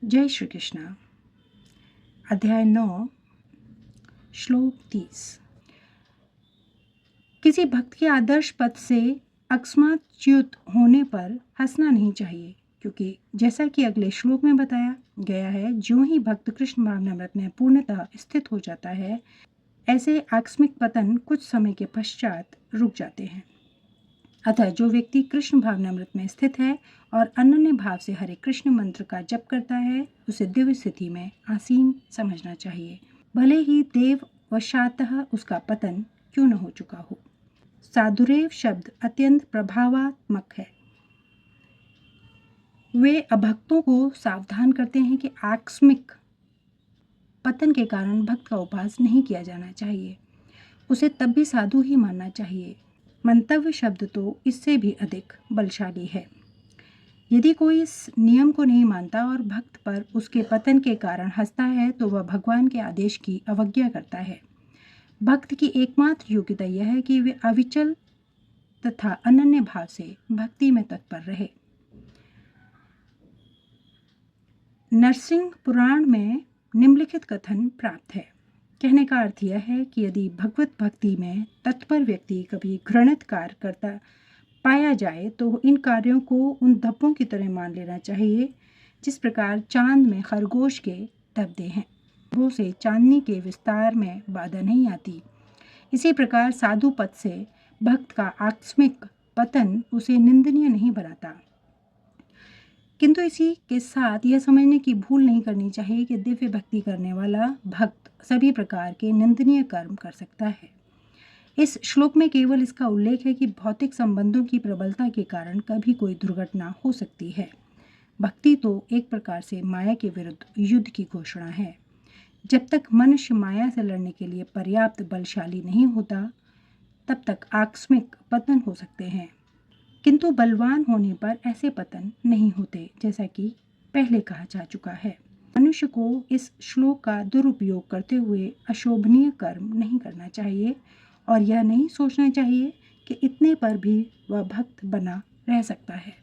जय श्री कृष्ण। अध्याय 9 श्लोक 30। किसी भक्त के आदर्श पथ से अकस्मात च्युत होने पर हंसना नहीं चाहिए, क्योंकि जैसा कि अगले श्लोक में बताया गया है, जो ही भक्त कृष्ण भावनामृत में पूर्णतः स्थित हो जाता है, ऐसे आकस्मिक पतन कुछ समय के पश्चात रुक जाते हैं। अतः जो व्यक्ति कृष्ण भावनामृत में स्थित है और अनन्य भाव से हरे कृष्ण मंत्र का जप करता है, उसे दिव्य स्थिति में आसीन समझना चाहिए, भले ही देव वशातः उसका पतन क्यों न हो चुका हो। साधुरेव शब्द अत्यंत प्रभावात्मक है। वे अभक्तों को सावधान करते हैं कि आकस्मिक पतन के कारण भक्त का उपहास नहीं किया जाना चाहिए, उसे तब भी साधु ही मानना चाहिए। मंतव्य शब्द तो इससे भी अधिक बलशाली है। यदि कोई इस नियम को नहीं मानता और भक्त पर उसके पतन के कारण हंसता है, तो वह भगवान के आदेश की अवज्ञा करता है। भक्त की एकमात्र योग्यता यह है कि वे अविचल तथा अनन्य भाव से भक्ति में तत्पर रहे। नरसिंह पुराण में निम्नलिखित कथन प्राप्त है। कहने का अर्थ यह है कि यदि भगवत भक्ति में तत्पर व्यक्ति कभी घृणित कार्य करता पाया जाए, तो इन कार्यों को उन धब्बों की तरह मान लेना चाहिए जिस प्रकार चांद में खरगोश के धब्बे हैं। धब्बों से चांदनी के विस्तार में बाधा नहीं आती। इसी प्रकार साधु पद से भक्त का आकस्मिक पतन उसे निंदनीय नहीं बनाता। किंतु इसी के साथ यह समझने की भूल नहीं करनी चाहिए कि दिव्य भक्ति करने वाला भक्त सभी प्रकार के निंदनीय कर्म कर सकता है। इस श्लोक में केवल इसका उल्लेख है कि भौतिक संबंधों की प्रबलता के कारण कभी कोई दुर्घटना हो सकती है। भक्ति तो एक प्रकार से माया के विरुद्ध युद्ध की घोषणा है। जब तक मनुष्य माया से लड़ने के लिए पर्याप्त बलशाली नहीं होता, तब तक आकस्मिक पतन हो सकते हैं, किंतु बलवान होने पर ऐसे पतन नहीं होते, जैसा कि पहले कहा जा चुका है। मनुष्य को इस श्लोक का दुरुपयोग करते हुए अशोभनीय कर्म नहीं करना चाहिए और यह नहीं सोचना चाहिए कि इतने पर भी वह भक्त बना रह सकता है।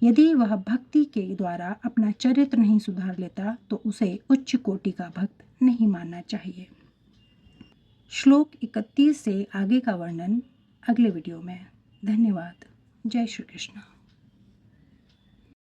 यदि वह भक्ति के द्वारा अपना चरित्र नहीं सुधार लेता, तो उसे उच्च कोटि का भक्त नहीं मानना चाहिए। श्लोक 31 से आगे का वर्णन अगले वीडियो में। धन्यवाद। जय श्री कृष्ण।